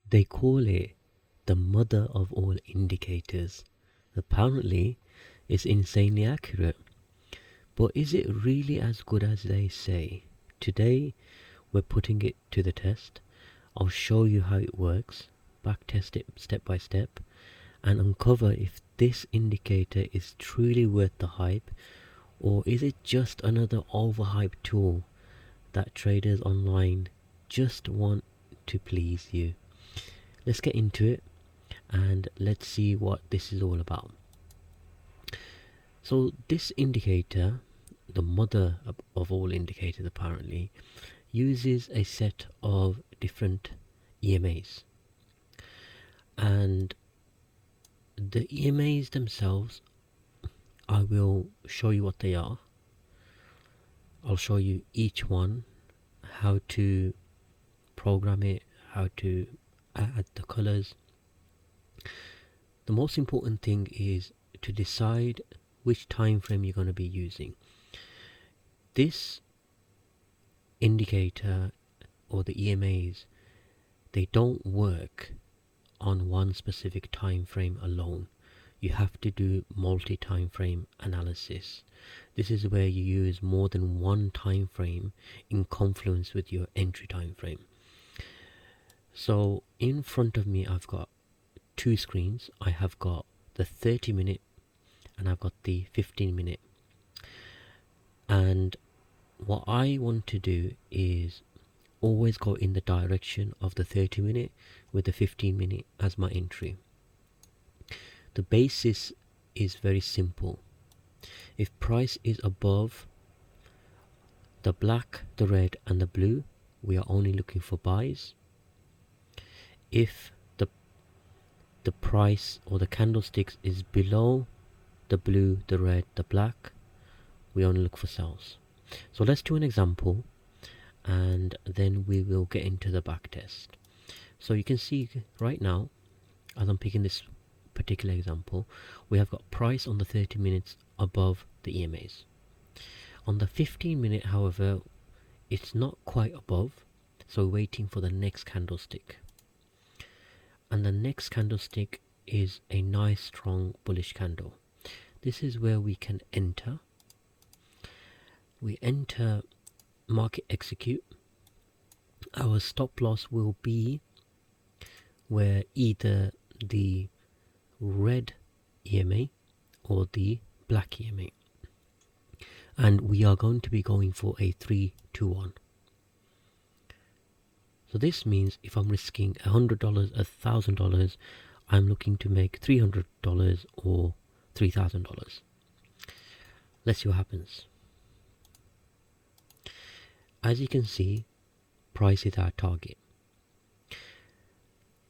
They call it the mother of all indicators. Apparently, it's insanely accurate. But is it really as good as they say? Today, we're putting it to the test. I'll show you how it works, backtest it step by step, and uncover if this indicator is truly worth the hype, or is it just another overhyped tool that traders online just want to please you. Let's get into it and let's see what this is all about. So this indicator, the mother of all indicators apparently, uses a set of different EMAs. And the EMAs themselves, I will show you what they are. I'll show you each one, how to program it, how to add the colors. The most important thing is to decide which time frame you're going to be using. This indicator or the EMAs, they don't work on one specific time frame alone. You have to do multi-time frame analysis. This is where you use more than one time frame in confluence with your entry time frame. So in front of me I've got two screens. I have got the 30-minute and I've got the 15-minute. And what I want to do is always go in the direction of the 30-minute with the 15-minute as my entry. The basis is very simple. If price is above the black, the red and the blue, we are only looking for buys. If the price or the candlesticks is below the blue, the red, the black, we only look for sells. So let's do an example and then we will get into the back test. So you can see right now, as I'm picking this particular example, we have got price on the 30 minutes above the EMAs. On the 15 minute, however, it's not quite above, so we're waiting for the next candlestick. And the next candlestick is a nice strong bullish candle. This is where we can enter. We enter market execute. Our stop loss will be where either the red EMA or the black EMA. And we are going to be going for a 3-2-1. So this means if I'm risking $100, $1,000, I'm looking to make $300 or $3,000. Let's see what happens. As you can see, price is our target.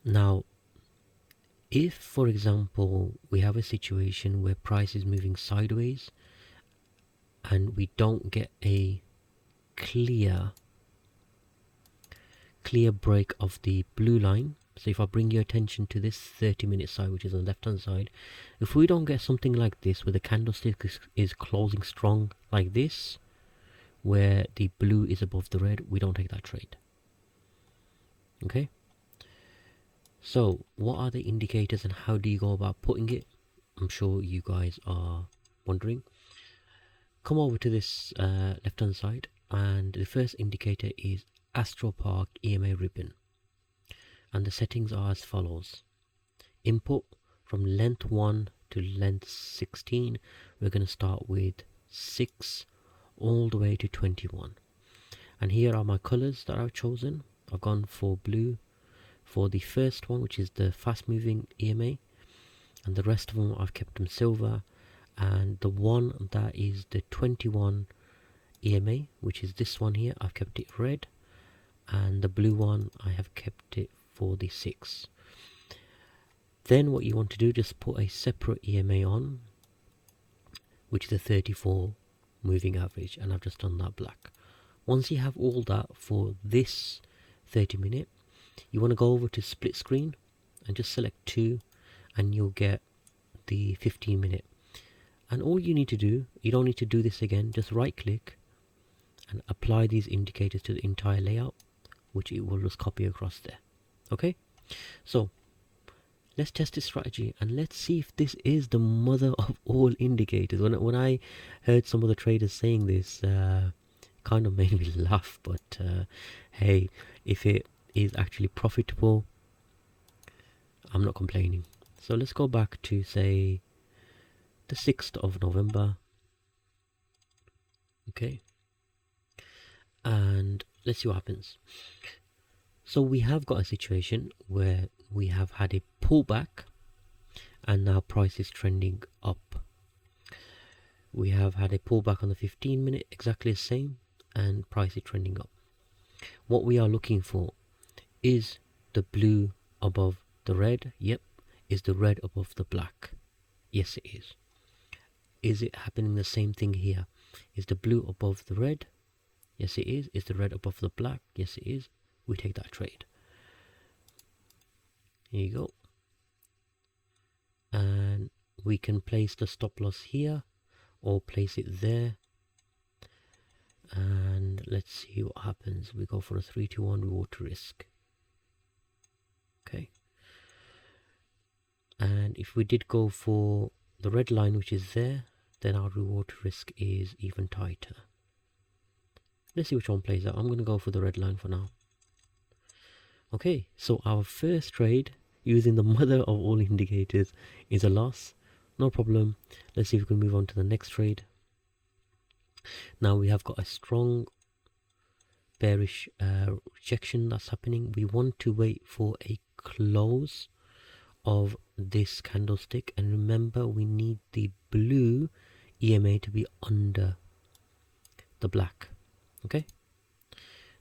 Now, if for example we have a situation where price is moving sideways and we don't get a clear break of the blue line, so if I bring your attention to this 30-minute side, which is on the left hand side, if we don't get something like this where the candlestick is closing strong like this, where the blue is above the red, we don't take that trade. Okay, so what are the indicators and how do you go about putting it? I'm sure you guys are wondering. Come over to this left hand side, and the first indicator is Astro Park EMA ribbon, and the settings are as follows. Input from length 1 to length 16, we're going to start with 6 all the way to 21. And here are my colors that I've chosen. I've gone for blue for the first one, which is the fast moving EMA, and the rest of them I've kept them silver, and the one that is the 21 EMA, which is this one here, I've kept it red, and the blue one I have kept it for the 6. Then what you want to do, just put a separate EMA on, which is a 34 moving average, and I've just done that black. Once you have all that for this 30-minute, you want to go over to split screen and just select 2, and you'll get the 15-minute. And all you need to do, you don't need to do this again, just right click and apply these indicators to the entire layout, which it will just copy across there. Okay, So let's test this strategy and let's see if this is the mother of all indicators. When I heard some of the traders saying this, kind of made me laugh, but hey, if it is actually profitable, I'm not complaining. So let's go back to, say, the 6th of November. Okay, and let's see what happens. So we have got a situation where we have had a pullback and now price is trending up. We have had a pullback on the 15 minute, exactly the same, and price is trending up. What we are looking for is the blue above the red. Yep. Is the red above the black? Yes, it is. Is it happening the same thing here? Is the blue above the red? Yes, it is. Is the red above the black? Yes, it is. We take that trade. Here you go. And we can place the stop loss here or place it there. And let's see what happens. We go for a 3-to-1 reward to risk. Okay. And if we did go for the red line, which is there, then our reward to risk is even tighter. Let's see which one plays out. I'm going to go for the red line for now. Okay, so our first trade using the mother of all indicators is a loss. No problem. Let's see if we can move on to the next trade. Now we have got a strong bearish rejection that's happening. We want to wait for a close of this candlestick, and remember we need the blue EMA to be under the black. Okay,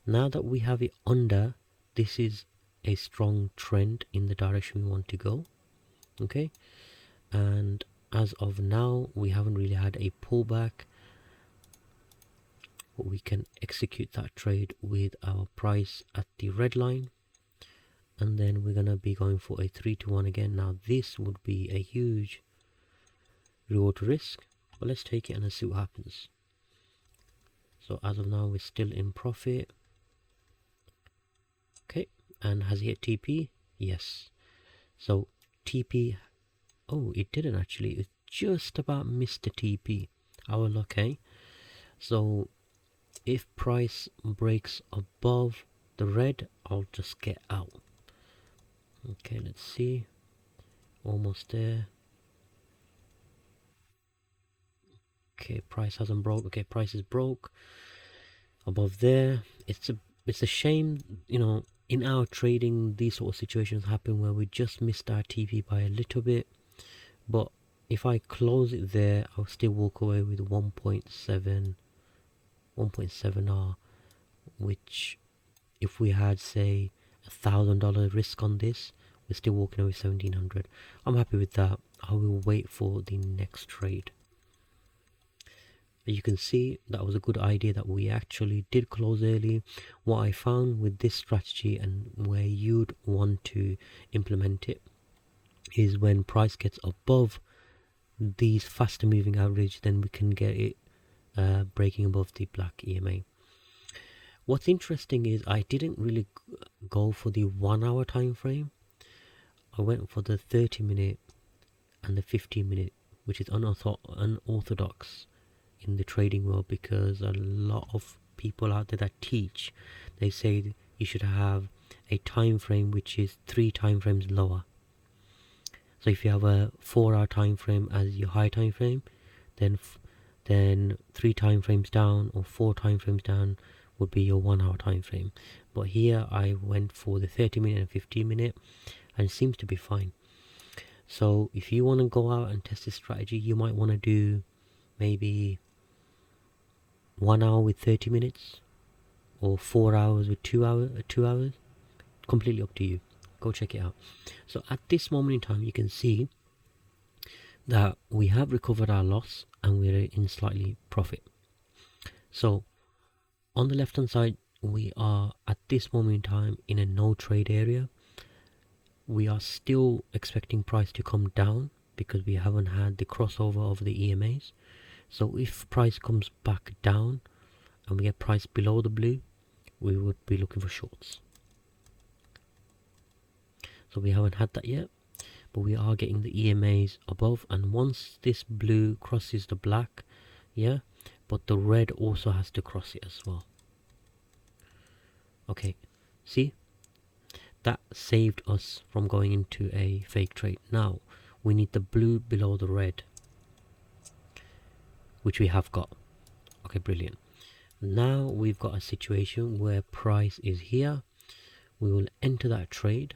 now that we have it under, this is a strong trend in the direction we want to go. Okay, and as of now we haven't really had a pullback, but we can execute that trade with our price at the red line, and then we're gonna be going for a 3-to-1 again. Now this would be a huge reward to risk, but let's take it and let's see what happens. So as of now we're still in profit. Okay, and has it hit TP? Yes. So TP, oh, it didn't actually. It just about missed the TP. Our luck, okay. So if price breaks above the red, I'll just get out. Okay, let's see. Almost there. Okay, price hasn't broke. Okay, price is broke above there. It's a shame, you know, in our trading these sort of situations happen where we just missed our TP by a little bit. But if I close it there, I'll still walk away with 1.7R, which if we had, say, $1,000 risk on this, we're still walking away with 1,700. I'm happy with that. I will wait for the next trade. As you can see, that was a good idea that we actually did close early. What I found with this strategy and where you'd want to implement it is when price gets above these faster moving average, then we can get it breaking above the black EMA. What's interesting is I didn't really go for the 1 hour time frame. I went for the 30-minute and the 15-minute, which is unorthodox in the trading world, because a lot of people out there that teach, they say you should have a time frame which is 3 time frames lower. So if you have a 4-hour time frame as your high time frame, then 3 time frames down or 4 time frames down would be your 1 hour time frame. But here I went for the 30-minute and 15-minute, and it seems to be fine. So if you want to go out and test this strategy, you might want to do maybe 1 hour with 30 minutes or 4 hours with 2 hours. Completely up to you. Go check it out. So at this moment in time, you can see that we have recovered our loss and we're in slightly profit. So on the left hand side, we are at this moment in time in a no trade area. We are still expecting price to come down because we haven't had the crossover of the EMAs. So if price comes back down and we get price below the blue, we would be looking for shorts. So we haven't had that yet, but we are getting the EMAs above, and once this blue crosses the black, yeah, but the red also has to cross it as well. Okay, see, that saved us from going into a fake trade. Now we need the blue below the red, which we have got. Okay, brilliant. Now we've got a situation where price is here. We will enter that trade.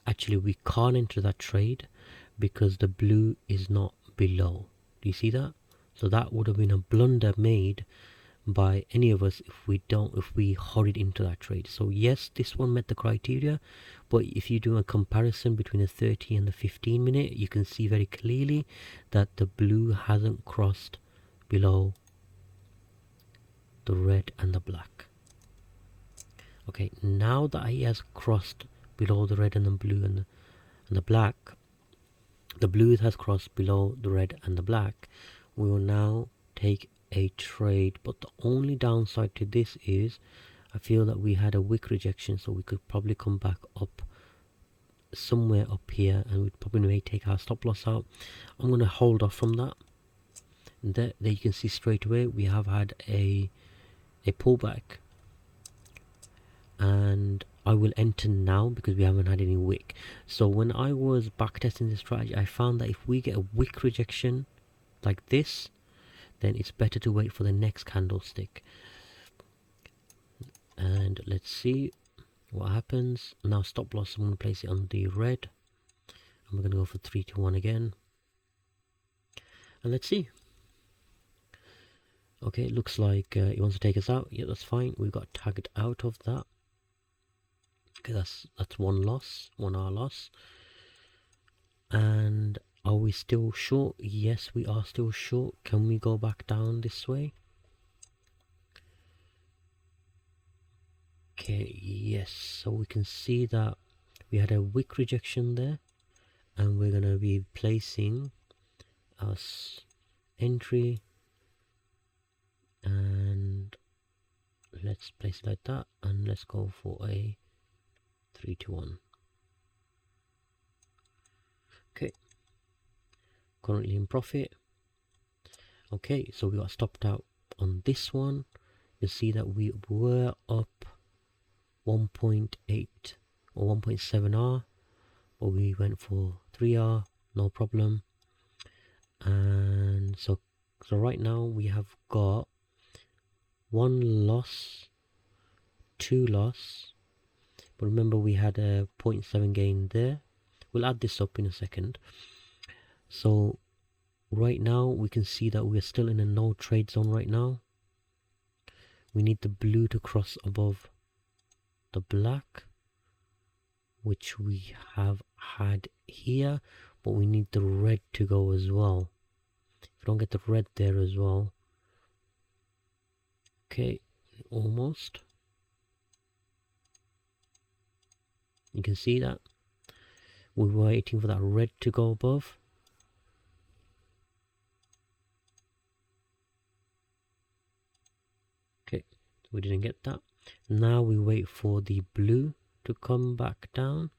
Actually, we can't enter that trade because the blue is not below. Do you see that? So that would have been a blunder made by any of us if we hurried into that trade. So yes, this one met the criteria, but if you do a comparison between the 30 and the 15 minute, you can see very clearly that the blue hasn't crossed below the red and the black. Okay, now that he has crossed below the red and the blue and the black, the blue has crossed below the red and the black, we will now take a trade. But the only downside to this is I feel that we had a wick rejection, so we could probably come back up somewhere up here, and we probably may take our stop loss out. I'm going to hold off from that. And there you can see straight away we have had a pullback, and I will enter now because we haven't had any wick. So when I was backtesting this strategy, I found that if we get a wick rejection like this, then it's better to wait for the next candlestick. And let's see what happens. Now stop loss, I'm going to place it on the red, and we're going to go for 3 to 1 again, and let's see. Okay, it looks like he wants to take us out. Yeah, that's fine. We got tagged out of that. Okay, that's one loss, 1 hour loss. And are we still short? Yes, we are still short. Can we go back down this way? Okay, yes. So we can see that we had a wick rejection there, and we're going to be placing our entry, and let's place it like that, and let's go for a 3 to 1. Okay, currently in profit. Okay, so we got stopped out on this one. You see that we were up 1.8 or 1.7R, but we went for 3R, no problem. And so right now we have got 1 loss, 2 loss, but remember we had a 0.7 gain there. We'll add this up in a second. So right now we can see that we're still in a no trade zone right now. We need the blue to cross above the black, which we have had here, but we need the red to go as well. If we don't get the red there as well, okay, almost. You can see that we're waiting for that red to go above. Okay, we didn't get that. Now we wait for the blue to come back down.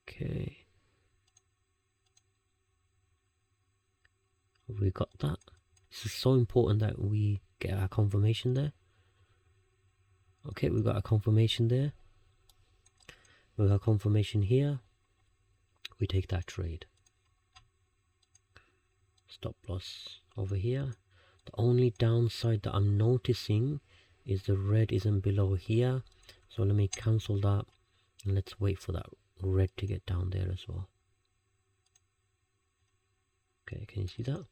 Okay, we got that. This is so important that we get our confirmation there. Okay, we got a confirmation there. We got confirmation here. We take that trade. Stop loss over here. The only downside that I'm noticing is the red isn't below here. So let me cancel that, and let's wait for that red to get down there as well. Okay, can you see that?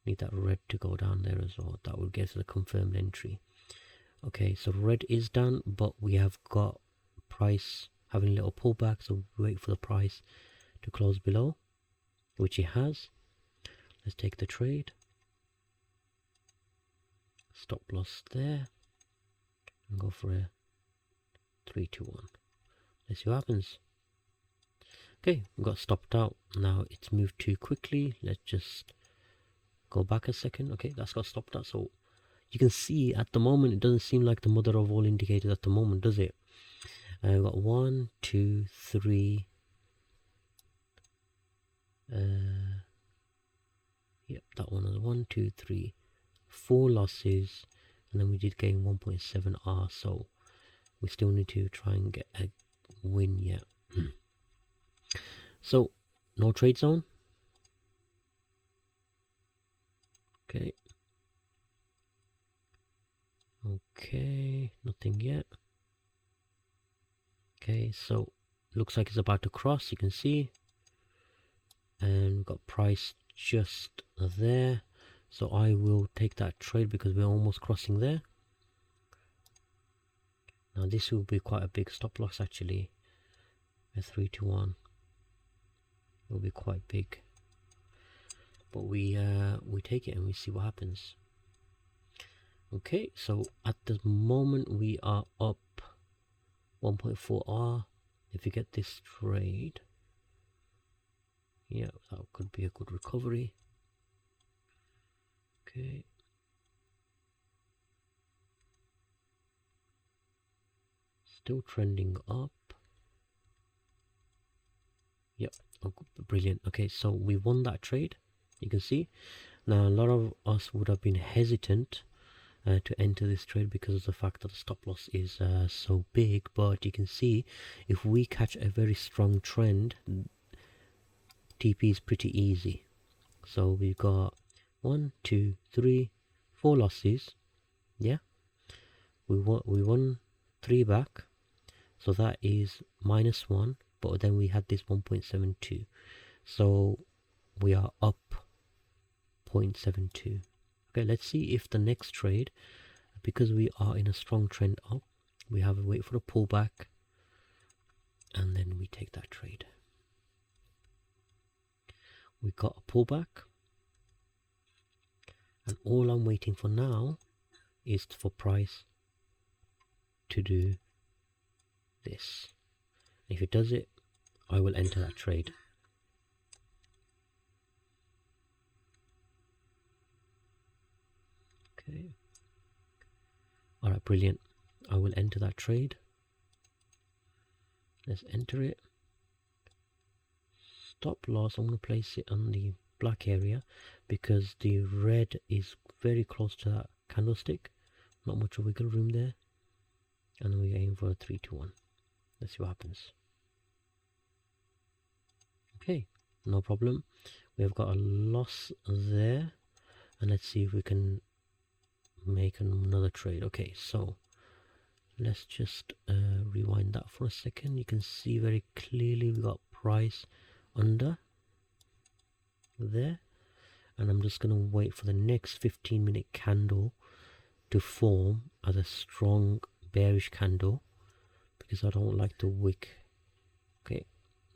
Need that red to go down there as well. That will get us a confirmed entry. Okay, so red is done, but we have got price having a little pullback, so we wait for the price to close below, which it has. Let's take the trade. Stop loss there, and go for a 3 to 1. Let's see what happens. Okay, we got stopped out. Now it's moved too quickly. Let's just go back a second. Okay, that's got stopped out. So you can see at the moment it doesn't seem like the mother of all indicators at the moment, does it? We've got 1, 2, 3. Yep, that one is 1, 2, 3, 4 losses, and then we did gain 1.7 R. So we still need to try and get a win yet. So no trade zone. Okay. Okay, nothing yet. Okay, so looks like it's about to cross, you can see. And we've got price just there. So I will take that trade because we're almost crossing there. Now this will be quite a big stop loss actually. A 3 to 1. It will be quite big. But we take it and we see what happens. Okay, so at the moment we are up 1.4 R. If you get this trade, yeah, that could be a good recovery. Okay. Still trending up. Yep, oh, brilliant. Okay, so we won that trade. You can see. Now a lot of us would have been hesitant to enter this trade because of the fact that the stop loss is so big, but you can see if we catch a very strong trend, TP is pretty easy. So we've got 1, 2, 3, 4 losses. Yeah, we won 3 back, so that is -1, but then we had this 1.72, so we are up 0.72. Okay, let's see if the next trade, because we are in a strong trend up, we have to wait for a pullback and then we take that trade. We got a pullback, and all I'm waiting for now is for price to do this. If it does it, I will enter that trade. Okay. Alright, brilliant. I will enter that trade. Let's enter it. Stop loss, I'm going to place it on the black area because the red is very close to that candlestick. Not much of wiggle room there. And then we aim for a 3 to 1. Let's see what happens. Okay, no problem. We have got a loss there. And let's see if we can make another trade. Okay, so let's just rewind that for a second. You can see very clearly we got price under there, and I'm just going to wait for the next 15-minute candle to form as a strong bearish candle because I don't like the wick. Okay,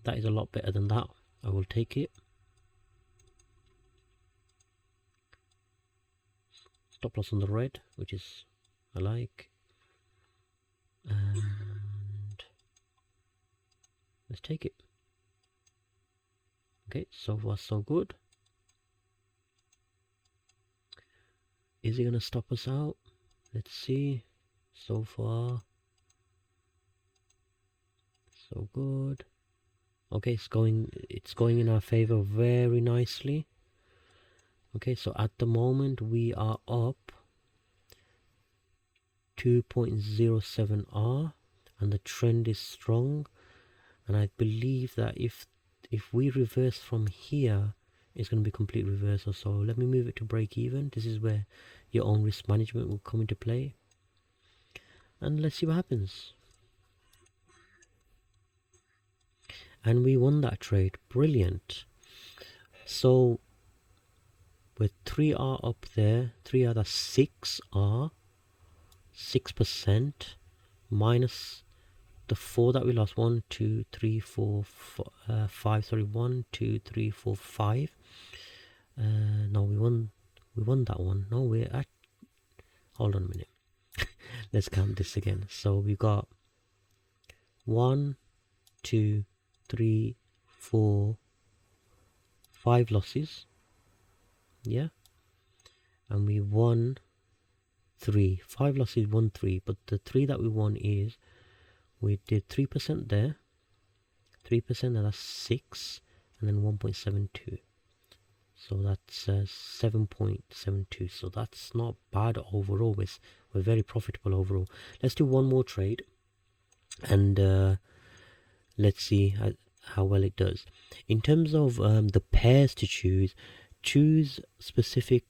that is a lot better than that. I will take it. Stop loss on the red, which is I like, and let's take it. Okay, so far so good. Is it gonna stop us out? Let's see. So far so good. Okay, it's going in our favor very nicely. Okay, so at the moment we are up 2.07 R and the trend is strong, and I believe that if we reverse from here, it's going to be complete reversal. So let me move it to break even. This is where your own risk management will come into play, and let's see what happens. And we won that trade. Brilliant. So with 3R up there, 3R, that's 6R, 6% minus the 4 that we lost. 1, 2, 3, 4, 5. Sorry, 1, 2, 3, 4, 5. No, we won that one. No, we're at. Hold on a minute. Let's count this again. So we got 1, 2, 3, 4, 5 losses. Yeah, and we won 3. 5 losses, 1 3. But the 3 that we won is we did 3% there, 3%, and that's 6, and then 1.72. So that's 7.72. So that's not bad overall. We're very profitable overall. Let's do one more trade, and let's see how well it does. In terms of the pairs to choose specific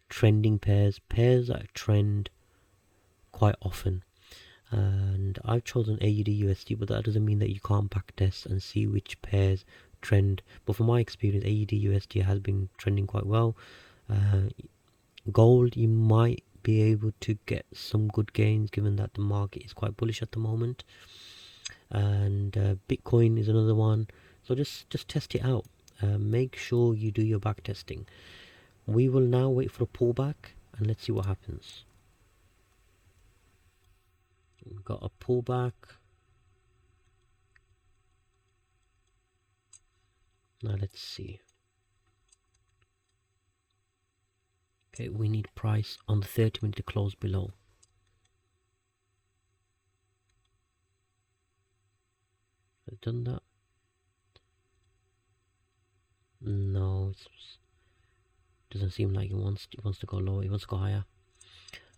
trending pairs that trend quite often. And I've chosen AUD USD, but that doesn't mean that you can't backtest and see which pairs trend. But from my experience, AUD USD has been trending quite well. Gold, you might be able to get some good gains given that the market is quite bullish at the moment. And Bitcoin is another one. So just test it out. Make sure you do your back testing. We will now wait for a pullback and let's see what happens. We've got a pullback. Now let's see. Okay, we need price on the 30-minute to close below. Have I done that? No, it doesn't seem like it wants to go lower. It wants to go higher.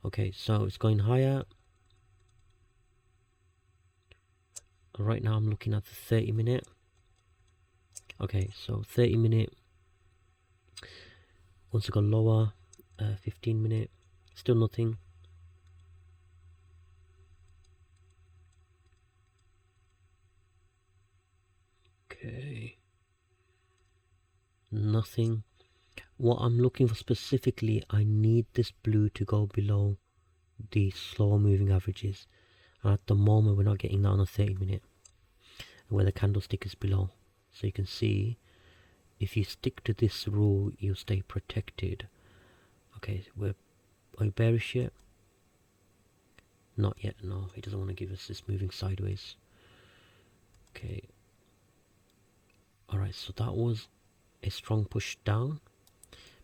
Okay, so it's going higher. Right now I'm looking at the 30-minute. Okay, so 30-minute wants to go lower. 15-minute, still nothing. Okay, nothing. What I'm looking for specifically, I need this blue to go below the slow moving averages. And at the moment we're not getting that on the 30-minute where the candlestick is below. So you can see if you stick to this rule you'll stay protected. Okay, are we bearish yet? Not yet, no. He doesn't want to give us this moving sideways. Okay. Alright, so that was a strong push down.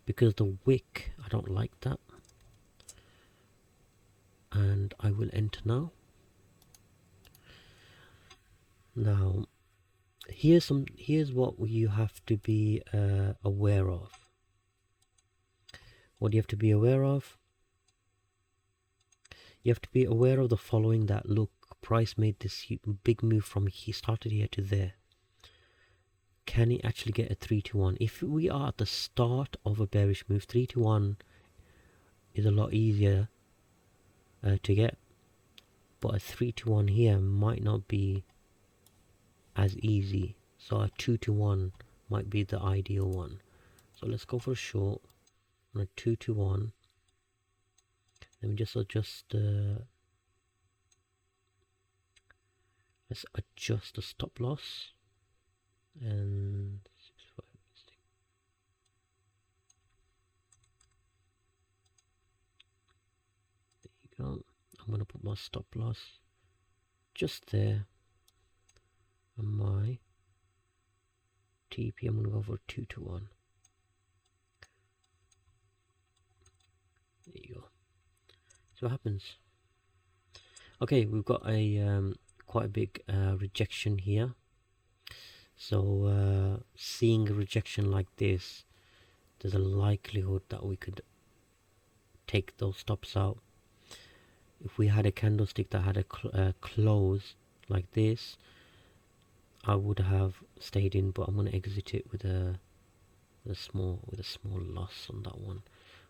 Because the wick, I don't like that. And I will enter now. Now, here's what you have to be aware of. What do you have to be aware of? You have to be aware of the following, that look, price made this big move from he started here to there. Can it actually get a 3 to 1? If we are at the start of a bearish move, 3 to 1 is a lot easier to get. But a 3 to 1 here might not be as easy. So a 2 to 1 might be the ideal one. So let's go for a short on a 2 to 1. Let me just adjust let's adjust the stop loss. And there you go. I'm going to put my stop loss just there. And my TP, I'm going to go for a 2 to 1. There you go. So what happens? Okay, we've got a quite a big rejection here. So seeing a rejection like this, there's a likelihood that we could take those stops out. If we had a candlestick that had a close like this, I would have stayed in, but I'm going to exit it with a small loss on that one.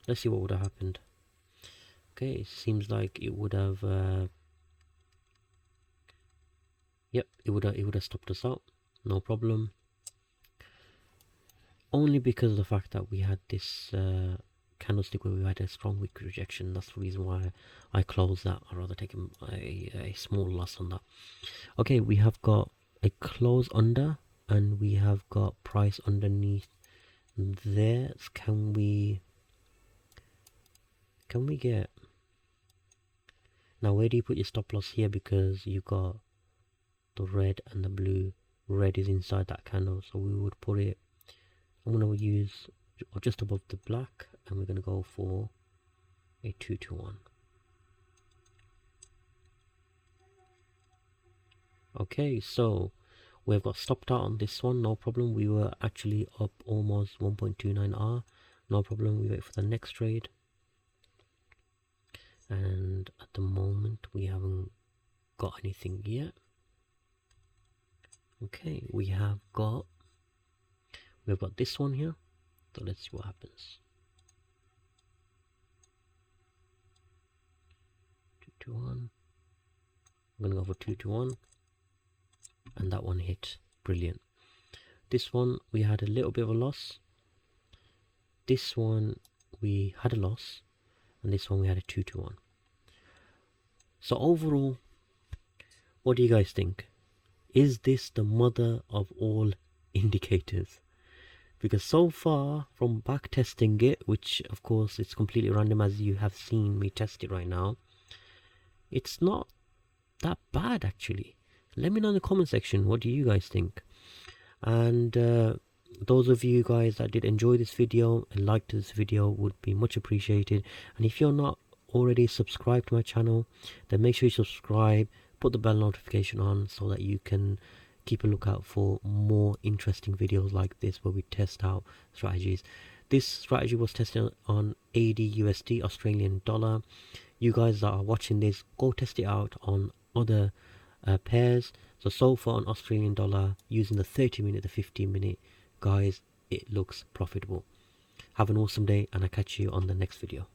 Let's see what would have happened. Okay, it seems like it would have yep, it would have stopped us out, no problem. Only because of the fact that we had this candlestick where we had a strong wick rejection. That's the reason why I closed that. I'd rather take a small loss on that. Okay, we have got a close under and we have got price underneath there. Can we get, now where do you put your stop loss here? Because you got the red and the blue. Red is inside that candle, so we would put it, I'm going to use just above the black, and we're going to go for a 2 to 1. Okay, so we've got stopped out on this one, no problem. We were actually up almost 1.29R, no problem. We wait for the next trade, and at the moment we haven't got anything yet. Okay, we've got this one here, so let's see what happens. 221. I'm gonna go for 221, and that one hit. Brilliant. This one we had a little bit of a loss. This one we had a loss, and this one we had a 221. So overall, what do you guys think? Is this the mother of all indicators? Because so far from back testing it, which of course it's completely random as you have seen me test it right now, it's not that bad actually. Let me know in the comment section, what do you guys think? And those of you guys that did enjoy this video and liked this video would be much appreciated. And if you're not already subscribed to my channel, then make sure you subscribe, put the bell notification on so that you can keep a lookout for more interesting videos like this where we test out strategies. This strategy was tested on AUD/USD, Australian dollar. You guys that are watching this, go test it out on other pairs. So far on Australian dollar, using the 30-minute, the 15-minute, guys, it looks profitable. Have an awesome day, and I'll catch you on the next video.